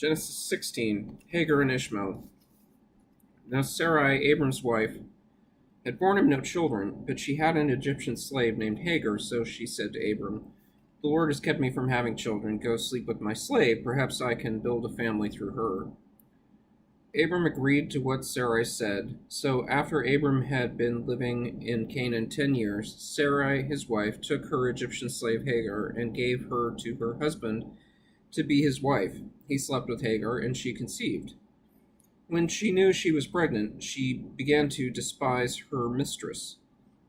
Genesis 16, Hagar and Ishmael. Now Sarai, Abram's wife, had borne him no children, but she had an Egyptian slave named Hagar, so she said to Abram, "The Lord has kept me from having children. Go sleep with my slave. Perhaps I can build a family through her." Abram agreed to what Sarai said. So after Abram had been living in Canaan 10 years, Sarai, his wife, took her Egyptian slave Hagar and gave her to her husband to be his wife. He slept with Hagar, and she conceived. When she knew she was pregnant, she began to despise her mistress.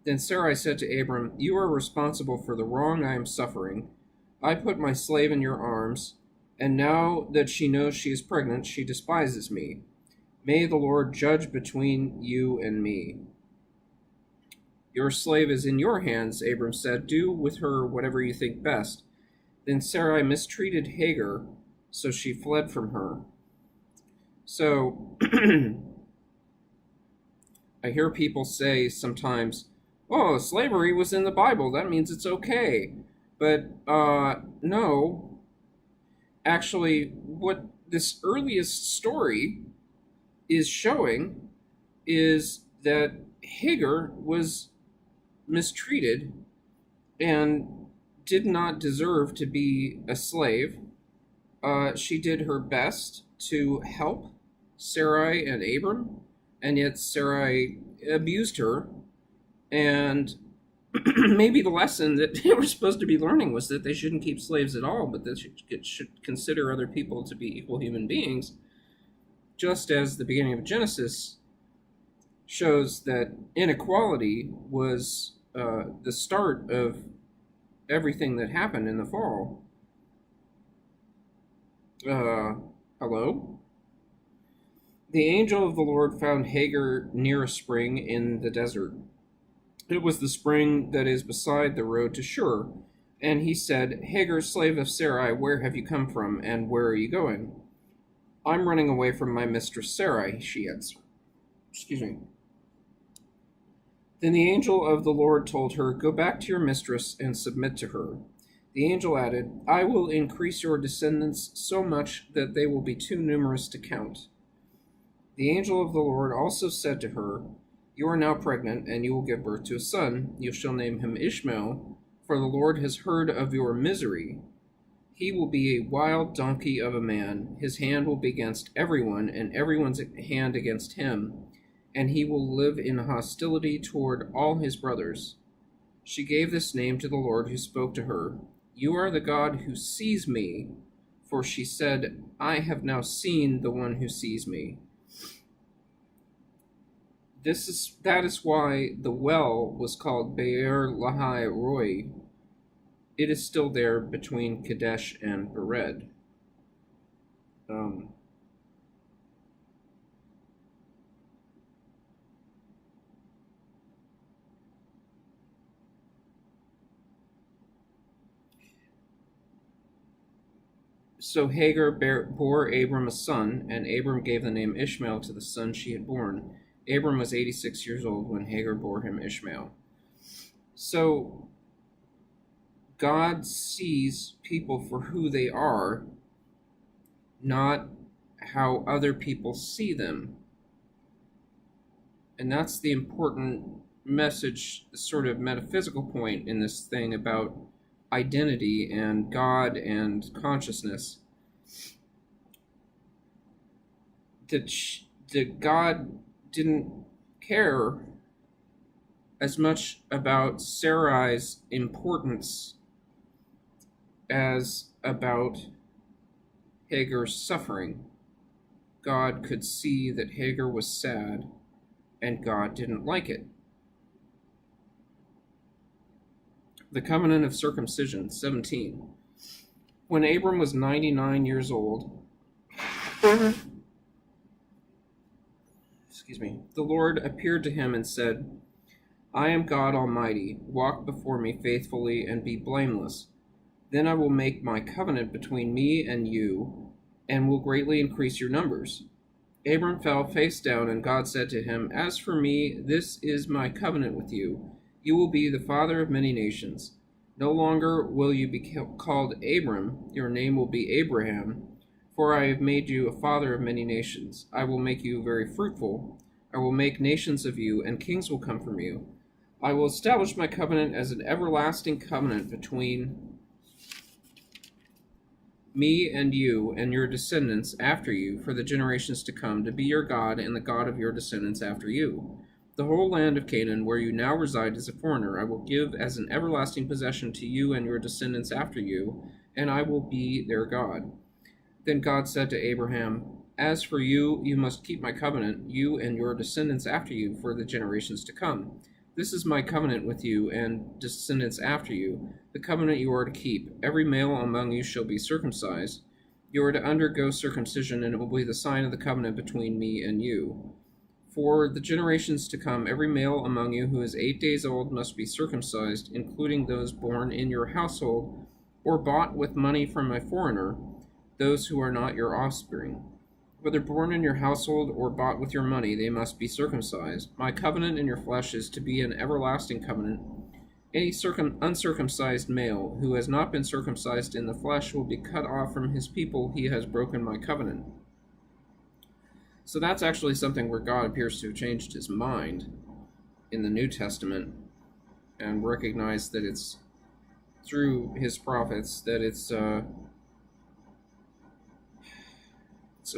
Then Sarai said to Abram, "You are responsible for the wrong I am suffering. I put my slave in your arms, and now that she knows she is pregnant, she despises me. May the Lord judge between you and me." "Your slave is in your hands," Abram said. "Do with her whatever you think best." Then Sarai mistreated Hagar, so she fled from her. So, I hear people say sometimes, "Oh, slavery was in the Bible, that means it's okay." But, no. Actually, what this earliest story is showing is that Hagar was mistreated and did not deserve to be a slave. She did her best to help Sarai and Abram, and yet Sarai abused her. And maybe the lesson that they were supposed to be learning was that they shouldn't keep slaves at all, but they should consider other people to be equal human beings, just as the beginning of Genesis shows that inequality was the start of everything that happened in the fall. Hello? The angel of the Lord found Hagar near a spring in the desert. It was the spring that is beside the road to Shur. And he said, "Hagar, slave of Sarai, where have you come from, and where are you going?" "I'm running away from my mistress Sarai," she answered. Then the angel of the Lord told her, "Go back to your mistress and submit to her." The angel added, "I will increase your descendants so much that they will be too numerous to count." The angel of the Lord also said to her, "You are now pregnant, and you will give birth to a son. You shall name him Ishmael, for the Lord has heard of your misery. He will be a wild donkey of a man. His hand will be against everyone, and everyone's hand against him, and he will live in hostility toward all his brothers." She gave this name to the Lord who spoke to her. "You are the God who sees me," for she said, "I have now seen the one who sees me." That is why the well was called Be'er Lahai Roi. It is still there between Kadesh and Bered. So Hagar bore Abram a son, and Abram gave the name Ishmael to the son she had born. Abram was 86 years old when Hagar bore him Ishmael. So God sees people for who they are, not how other people see them. And that's the important message, sort of metaphysical point in this thing about identity and God and consciousness. That God didn't care as much about Sarai's importance as about Hagar's suffering. God could see that Hagar was sad, and God didn't like it. The covenant of circumcision, 17. When Abram was 99 years old, the Lord appeared to him and said, "I am God Almighty. Walk before me faithfully and be blameless. Then I will make my covenant between me and you, and will greatly increase your numbers." Abram fell face down, and God said to him, "As for me, this is my covenant with you. You will be the father of many nations. No longer will you be called Abram, your name will be Abraham, For I have made you a father of many nations. I will make you very fruitful. I will make nations of you, and kings will come from you. I will establish my covenant as an everlasting covenant between me and you and your descendants after you for the generations to come, to be your God and the God of your descendants after you. The whole land of Canaan, where you now reside as a foreigner, I will give as an everlasting possession to you and your descendants after you, and I will be their God. Then God said to Abraham, As for you, you must keep my covenant, you and your descendants after you, for the generations to come. This is my covenant with you and descendants after you, the covenant you are to keep. Every male among you shall be circumcised. You are to undergo circumcision, and it will be the sign of the covenant between me and you. For the generations to come, every male among you who is 8 days old must be circumcised, including those born in your household or bought with money from a foreigner, those who are not your offspring. Whether born in your household or bought with your money, they must be circumcised. My covenant in your flesh is to be an everlasting covenant. Any uncircumcised male who has not been circumcised in the flesh will be cut off from his people. He has broken my covenant. So that's actually something where God appears to have changed his mind in the New Testament and recognized that it's through his prophets that it's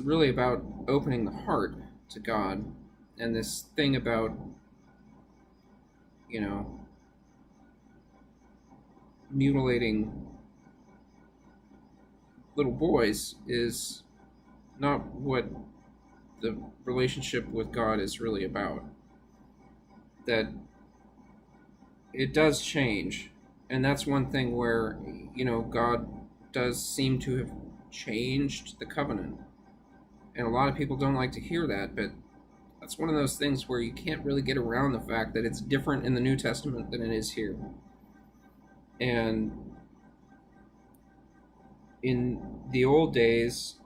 really about opening the heart to God, and this thing about, mutilating little boys is not what the relationship with God is really about. That it does change, and that's one thing where, God does seem to have changed the covenant. And a lot of people don't like to hear that, but that's one of those things where you can't really get around the fact that it's different in the New Testament than it is here. And in the old days,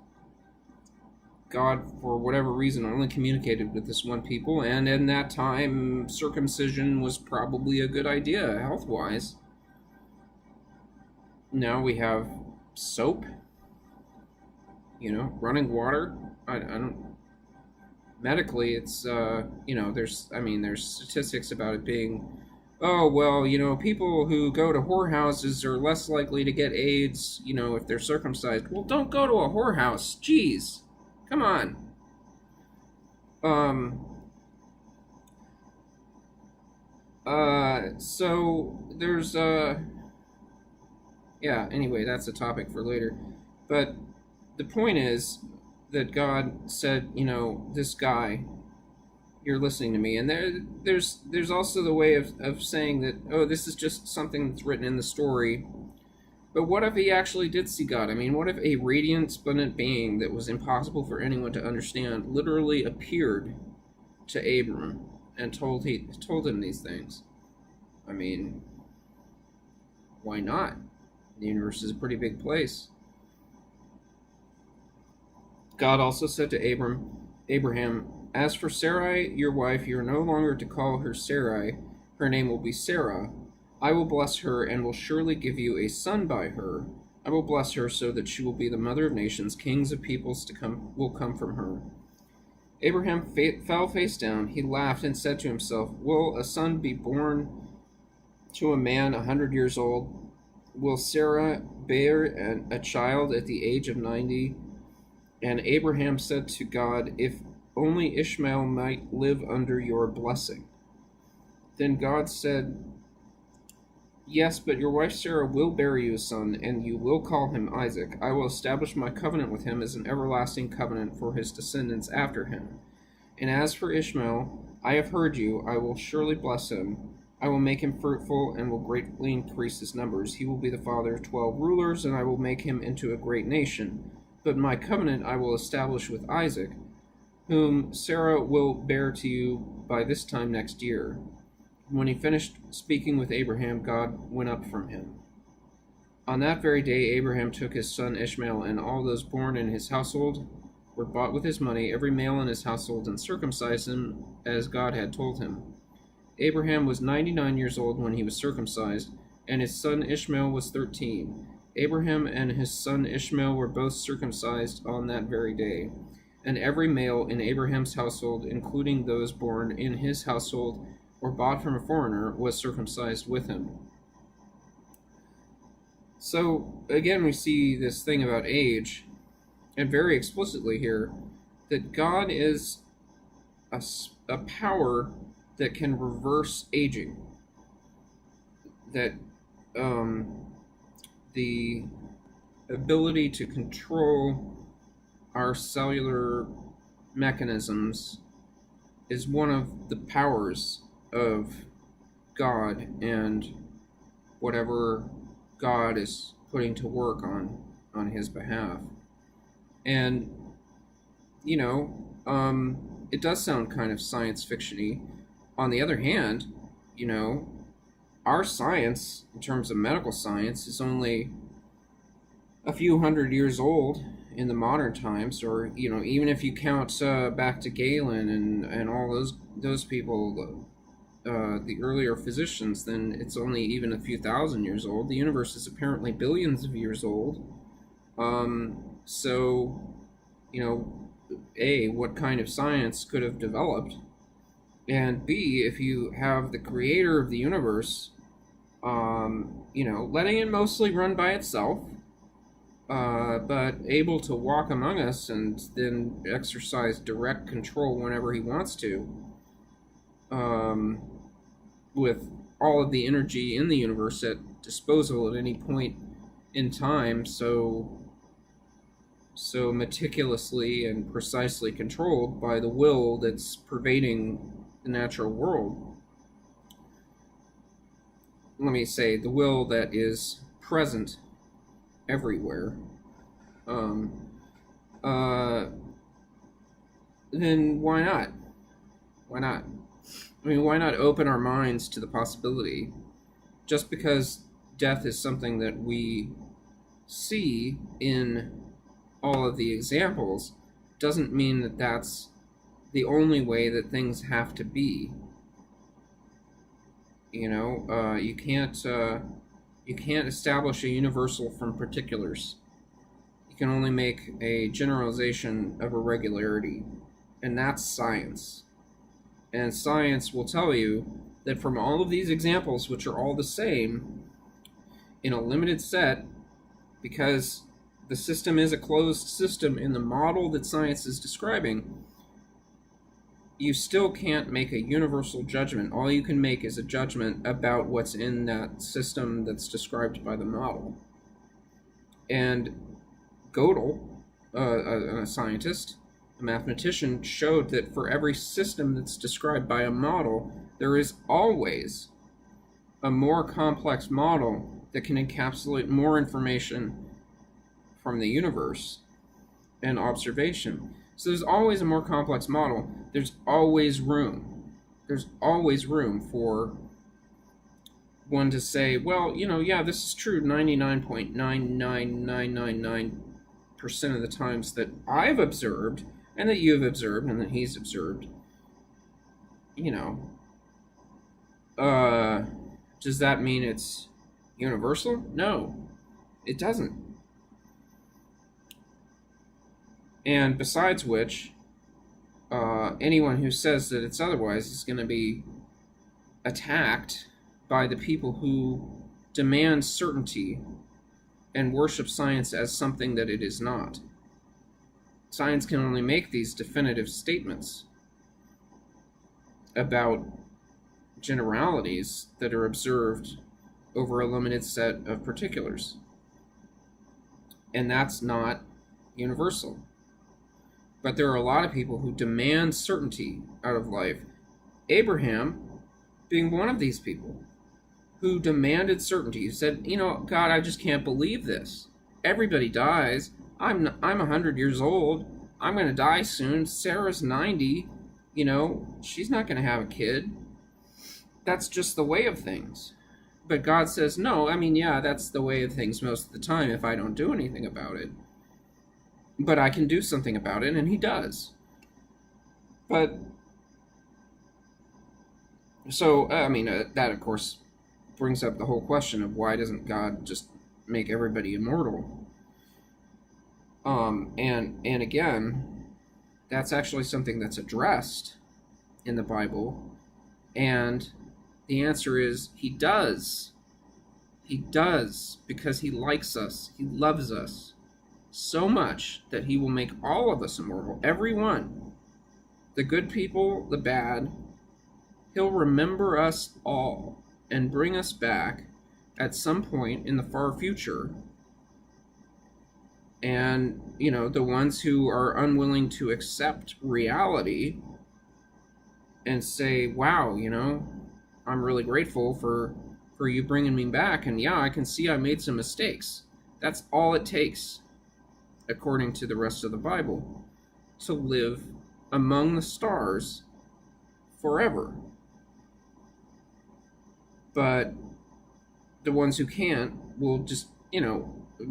God, for whatever reason, only communicated with this one people, and in that time, circumcision was probably a good idea, health-wise. Now we have soap, running water. I don't. Medically, it's there's statistics about it being, people who go to whorehouses are less likely to get AIDS, if they're circumcised. Well, don't go to a whorehouse. Jeez, come on. So there's anyway, that's a topic for later, but the point is that God said, this guy, you're listening to me. And there's also the way of saying that, this is just something that's written in the story. But what if he actually did see God? I mean, what if a radiant, splendid being that was impossible for anyone to understand literally appeared to Abram and told him these things? I mean, why not? The universe is a pretty big place. God also said to Abraham, As for Sarai, your wife, you are no longer to call her Sarai. Her name will be Sarah. I will bless her and will surely give you a son by her. I will bless her so that she will be the mother of nations. Kings of peoples will come from her. Abraham fell face down. He laughed and said to himself, Will a son be born to a man 100 years old? Will Sarah bear a child at the age of 90? And Abraham said to God, If only Ishmael might live under your blessing. Then God said, Yes, but your wife Sarah will bear you a son, and you will call him Isaac. I will establish my covenant with him as an everlasting covenant for his descendants after him. And as for Ishmael, I have heard you. I will surely bless him. I will make him fruitful and will greatly increase his numbers. He will be the father of 12 rulers, and I will make him into a great nation. But my covenant I will establish with Isaac, whom Sarah will bear to you by this time next year. When he finished speaking with Abraham, God went up from him. On that very day, Abraham took his son Ishmael, and all those born in his household were bought with his money, every male in his household, and circumcised him as God had told him. Abraham was 99 years old when he was circumcised, and his son Ishmael was 13. Abraham and his son Ishmael were both circumcised on that very day, and every male in Abraham's household, including those born in his household or bought from a foreigner, was circumcised with him. So, again, we see this thing about age, and very explicitly here, that God is a power that can reverse aging. That the ability to control our cellular mechanisms is one of the powers of God and whatever God is putting to work on his behalf. And it does sound kind of science fiction-y. On the other hand, our science, in terms of medical science, is only a few hundred years old in the modern times, or even if you count back to Galen and all those people, the earlier physicians, then it's only even a few thousand years old. The universe is apparently billions of years old. So, A, what kind of science could have developed? And B, if you have the creator of the universe, letting it mostly run by itself, but able to walk among us and then exercise direct control whenever he wants to, with all of the energy in the universe at disposal at any point in time, so meticulously and precisely controlled by the will that's pervading the natural world. Let me say, the will that is present everywhere. Then why not? Why not? I mean, why not open our minds to the possibility? Just because death is something that we see in all of the examples doesn't mean that that's the only way that things have to be. You can't establish a universal from particulars. You can only make a generalization of a regularity, and that's science. And science will tell you that from all of these examples, which are all the same, in a limited set, because the system is a closed system in the model that science is describing, you still can't make a universal judgment. All you can make is a judgment about what's in that system that's described by the model. And Gödel, a scientist, a mathematician, showed that for every system that's described by a model, there is always a more complex model that can encapsulate more information from the universe and observation. So there's always a more complex model. There's always room. There's always room for one to say, well, yeah, this is true 99.99999% of the times that I've observed, and that you've observed, and that he's observed. Does that mean it's universal? No, it doesn't. And besides which, anyone who says that it's otherwise is going to be attacked by the people who demand certainty and worship science as something that it is not. Science can only make these definitive statements about generalities that are observed over a limited set of particulars. And that's not universal. But there are a lot of people who demand certainty out of life. Abraham being one of these people who demanded certainty. He said, God, I just can't believe this. Everybody dies. I'm 100 years old. I'm going to die soon. Sarah's 90. She's not going to have a kid. That's just the way of things. But God says, no, that's the way of things most of the time if I don't do anything about it. But I can do something about it, and he does. But, so, that, of course, brings up the whole question of why doesn't God just make everybody immortal. And again, that's actually something that's addressed in the Bible, and the answer is he does. He does, because he likes us. He loves us so much that he will make all of us immortal. Everyone. The good people, the bad. He'll remember us all and bring us back at some point in the far future. And, the ones who are unwilling to accept reality and say, wow, I'm really grateful for you bringing me back, and yeah, I can see I made some mistakes. That's all it takes, according to the rest of the Bible, to live among the stars forever. But the ones who can't will just,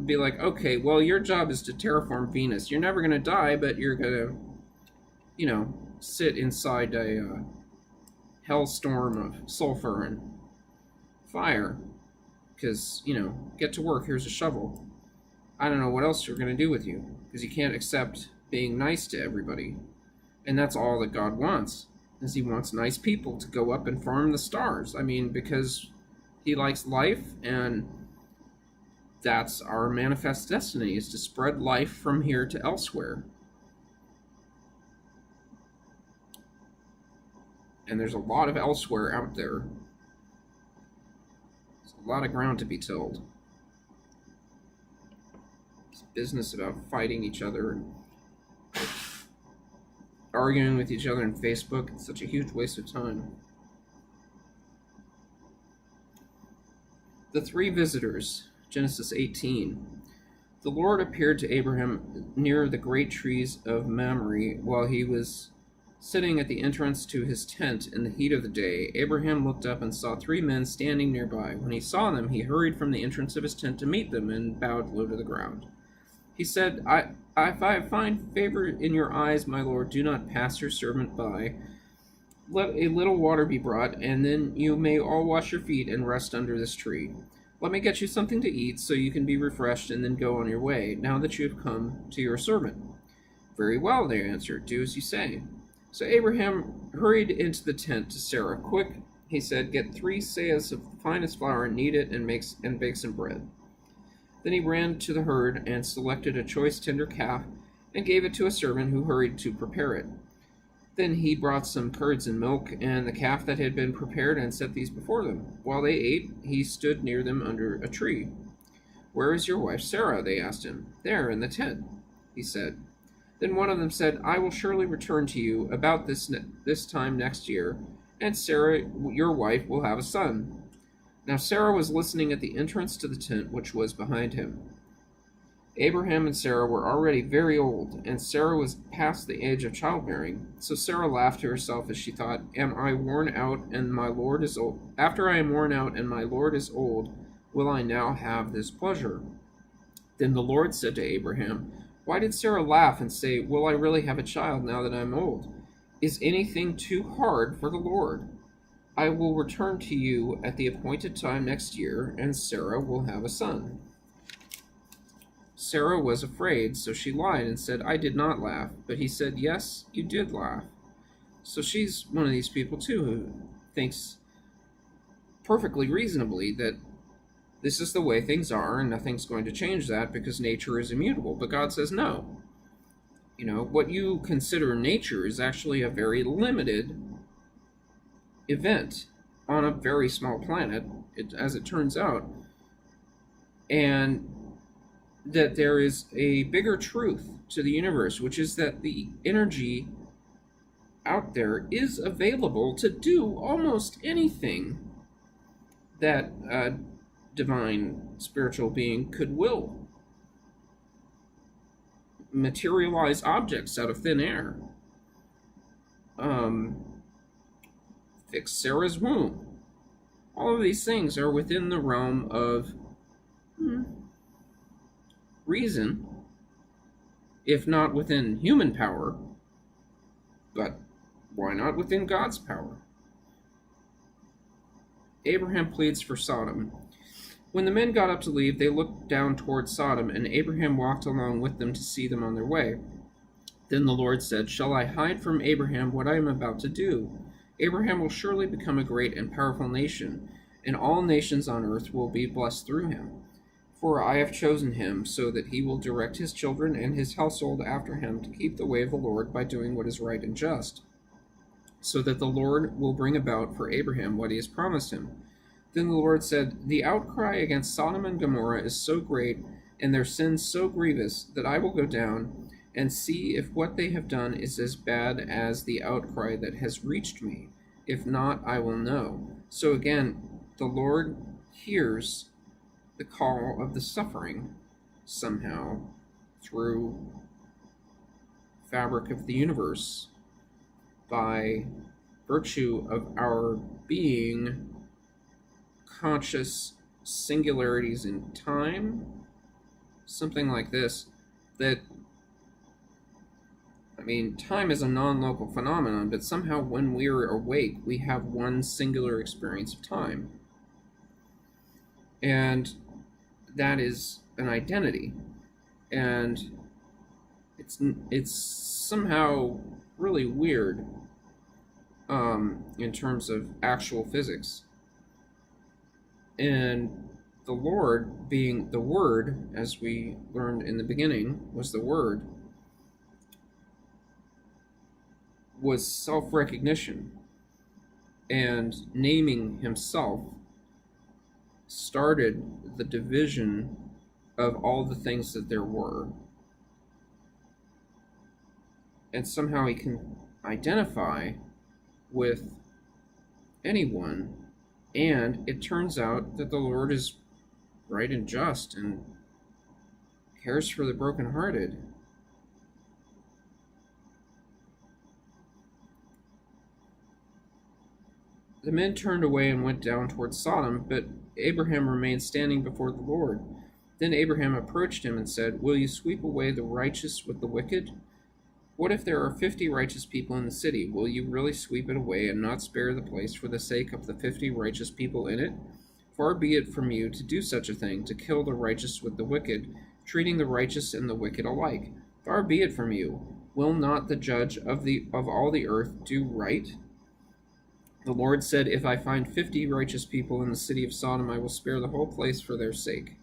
be like, okay, well, your job is to terraform Venus. You're never going to die, but you're going to, sit inside a hellstorm of sulfur and fire, because get to work, here's a shovel. I don't know what else you're going to do with you, because you can't accept being nice to everybody. And that's all that God wants, is he wants nice people to go up and farm the stars. Because he likes life, and that's our manifest destiny, is to spread life from here to elsewhere. And there's a lot of elsewhere out there. A lot of ground to be tilled. It's business about fighting each other and arguing with each other on Facebook. It's such a huge waste of time. The three visitors, Genesis 18. The Lord appeared to Abraham near the great trees of Mamre while he was sitting at the entrance to his tent in the heat of the day. Abraham looked up and saw three men standing nearby. When he saw them, he hurried from the entrance of his tent to meet them and bowed low to the ground. He said, If I find favor in your eyes, my Lord, do not pass your servant by. Let a little water be brought, and then you may all wash your feet and rest under this tree. Let me get you something to eat so you can be refreshed and then go on your way, now that you have come to your servant. Very well, they answered, do as you say. So Abraham hurried into the tent to Sarah. Quick, he said, get 3 seahs of the finest flour and knead it and bake some bread. Then he ran to the herd and selected a choice tender calf and gave it to a servant who hurried to prepare it. Then he brought some curds and milk and the calf that had been prepared and set these before them. While they ate, he stood near them under a tree. Where is your wife Sarah? They asked him. There, in the tent, he said. Then one of them said, I will surely return to you about this time next year, and Sarah, your wife, will have a son. Now Sarah was listening at the entrance to the tent which was behind him. Abraham and Sarah were already very old, and Sarah was past the age of childbearing. So Sarah laughed to herself as she thought, Am I worn out and my Lord is old? After I am worn out and my Lord is old, will I now have this pleasure? Then the Lord said to Abraham, Why did Sarah laugh and say, Will I really have a child now that I am old? Is anything too hard for the Lord? I will return to you at the appointed time next year, and Sarah will have a son. Sarah was afraid, so she lied and said, I did not laugh. But he said, Yes, you did laugh. So she's one of these people, too, who thinks perfectly reasonably that this is the way things are and nothing's going to change that because nature is immutable. But God says no. What you consider nature is actually a very limited event on a very small planet, as it turns out. And that there is a bigger truth to the universe, which is that the energy out there is available to do almost anything that a divine spiritual being could will. Materialize objects out of thin air. Fix Sarah's womb. All of these things are within the realm of reason, if not within human power, but why not within God's power? Abraham pleads for Sodom. When the men got up to leave, they looked down toward Sodom, and Abraham walked along with them to see them on their way. Then the Lord said, "Shall I hide from Abraham what I am about to do? Abraham will surely become a great and powerful nation, and all nations on earth will be blessed through him. For I have chosen him so that he will direct his children and his household after him to keep the way of the Lord by doing what is right and just, so that the Lord will bring about for Abraham what he has promised him." Then the Lord said, "The outcry against Sodom and Gomorrah is so great, and their sins so grievous, that I will go down and see if what they have done is as bad as the outcry that has reached me. If not, I will know." So again, the Lord hears the call of the suffering somehow through fabric of the universe by virtue of our being conscious singularities in time, something like this. That, I mean, time is a non-local phenomenon, but somehow when we're awake, we have one singular experience of time. And that is an identity. And it's somehow really weird in terms of actual physics. And the Lord, being the Word, as we learned in the beginning, was the Word, was self-recognition, and naming himself started the division of all the things that there were. And somehow he can identify with anyone, and it turns out that the Lord is right and just and cares for the brokenhearted. The men turned away and went down toward Sodom, but Abraham remained standing before the Lord. Then Abraham approached him and said, "Will you sweep away the righteous with the wicked? What if there are 50 righteous people in the city? Will you really sweep it away and not spare the place for the sake of the 50 righteous people in it? Far be it from you to do such a thing, to kill the righteous with the wicked, treating the righteous and the wicked alike. Far be it from you. Will not the judge of all the earth do right?" The Lord said, "If I find 50 righteous people in the city of Sodom, I will spare the whole place for their sake."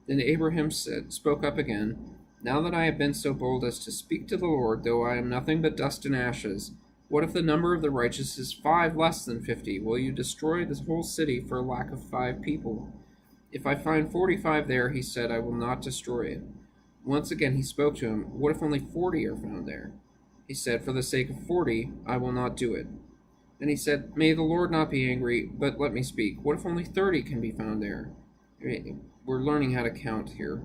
Then Abraham spoke up again, "Now that I have been so bold as to speak to the Lord, though I am nothing but dust and ashes, what if the number of the righteous is 5 less than 50? Will you destroy this whole city for lack of 5 people? If I find 45 there," he said, "I will not destroy it." Once again he spoke to him, "What if only 40 are found there?" He said, "For the sake of 40, I will not do it." Then he said, "May the Lord not be angry, but let me speak. What if only 30 can be found there?" We're learning how to count here.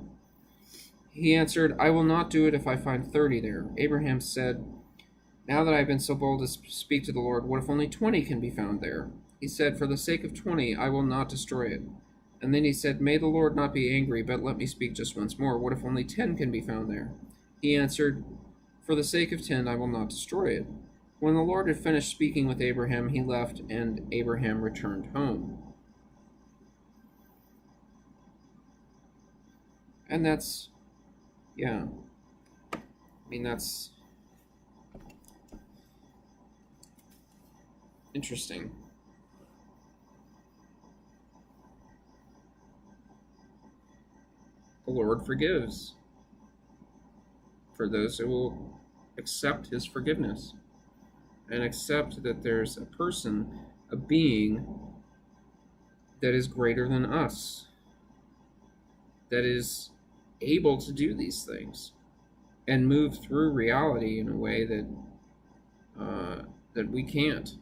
He answered, "I will not do it if I find 30 there." Abraham said, "Now that I have been so bold as to speak to the Lord, what if only 20 can be found there?" He said, "For the sake of 20, I will not destroy it." And then he said, "May the Lord not be angry, but let me speak just once more. What if only 10 can be found there?" He answered, "For the sake of 10, I will not destroy it." When the Lord had finished speaking with Abraham, he left, and Abraham returned home. And that's, yeah, that's interesting. The Lord forgives for those who will accept his forgiveness and accept that there's a person, a being that is greater than us, that is able to do these things and move through reality in a way that that we can't.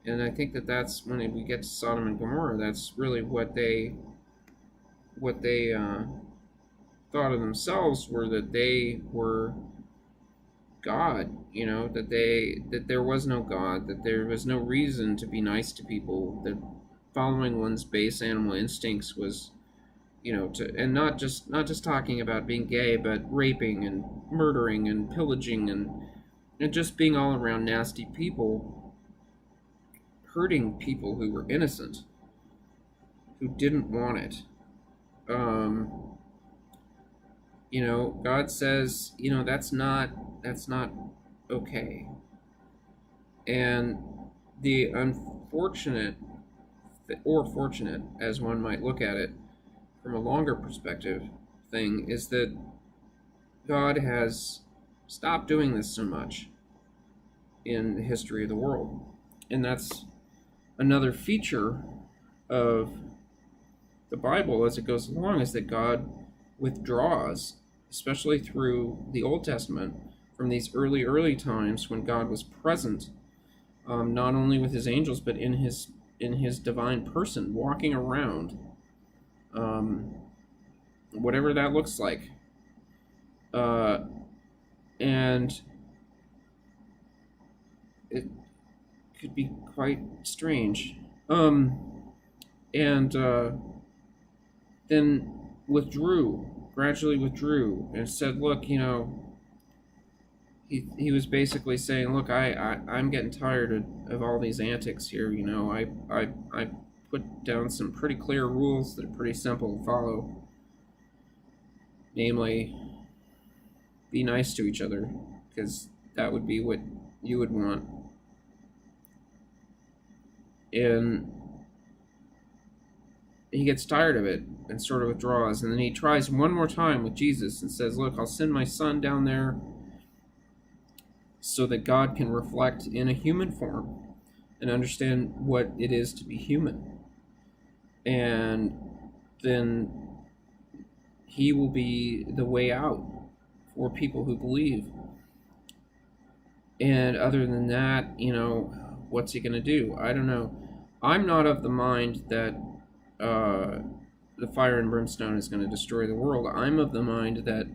And I think that that's when we get to Sodom and Gomorrah. That's really what they thought of themselves, were that they were God, that there was no God, that there was no reason to be nice to people, that following one's base animal instincts was, and not just talking about being gay, but raping and murdering and pillaging and just being all around nasty people, hurting people who were innocent, who didn't want it. God says, that's not okay. And the unfortunate, or fortunate, as one might look at it from a longer perspective thing, is that God has stopped doing this so much in the history of the world. And that's another feature of the Bible as it goes along, is that God withdraws, especially through the Old Testament, from these early times when God was present, not only with his angels, but in his divine person, walking around, whatever that looks like. And it could be quite strange. And then gradually withdrew, and said, look, he was basically saying, look, I'm getting tired of all these antics here. I put down some pretty clear rules that are pretty simple to follow. Namely, be nice to each other, because that would be what you would want. And he gets tired of it and sort of withdraws. And then he tries one more time with Jesus and says, look, I'll send my son down there so that God can reflect in a human form and understand what it is to be human. And then he will be the way out for people who believe. And other than that, what's he going to do? I don't know. I'm not of the mind that the fire and brimstone is going to destroy the world. I'm of the mind that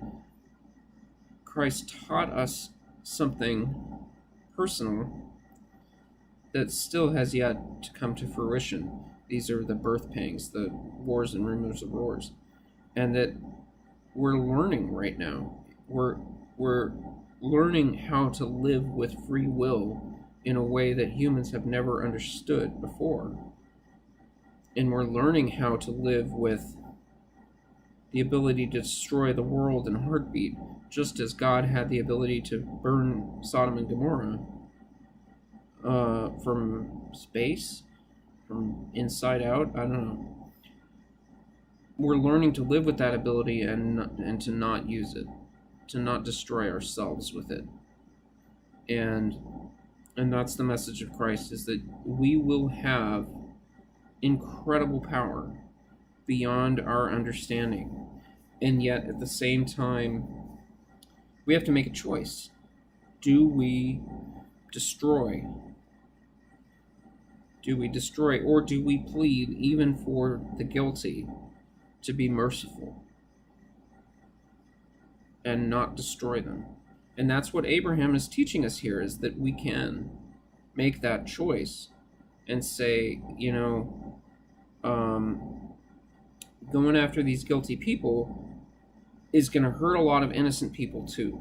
Christ taught us something personal that still has yet to come to fruition. These are the birth pangs, the wars and rumors of wars, and that we're learning right now. We're learning how to live with free will in a way that humans have never understood before. And we're learning how to live with the ability to destroy the world in a heartbeat, just as God had the ability to burn Sodom and Gomorrah from space, from inside out. I don't know. We're learning to live with that ability and to not use it, to not destroy ourselves with it. And that's the message of Christ, is that we will have incredible power beyond our understanding. And yet, at the same time, we have to make a choice. Do we destroy? Do we destroy, or do we plead, even for the guilty, to be merciful and not destroy them? And that's what Abraham is teaching us here, is that we can make that choice and say, going after these guilty people is going to hurt a lot of innocent people too.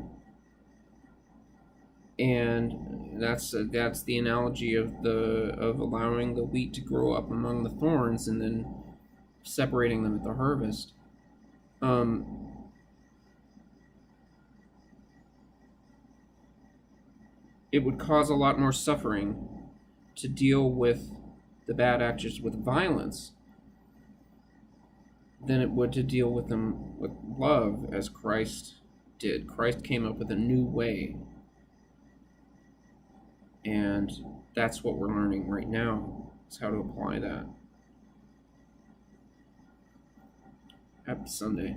And that's the analogy of allowing the wheat to grow up among the thorns and then separating them at the harvest. It would cause a lot more suffering to deal with the bad actors with violence than it would to deal with them with love, as Christ did. Christ came up with a new way. And that's what we're learning right now, is how to apply that. Happy Sunday.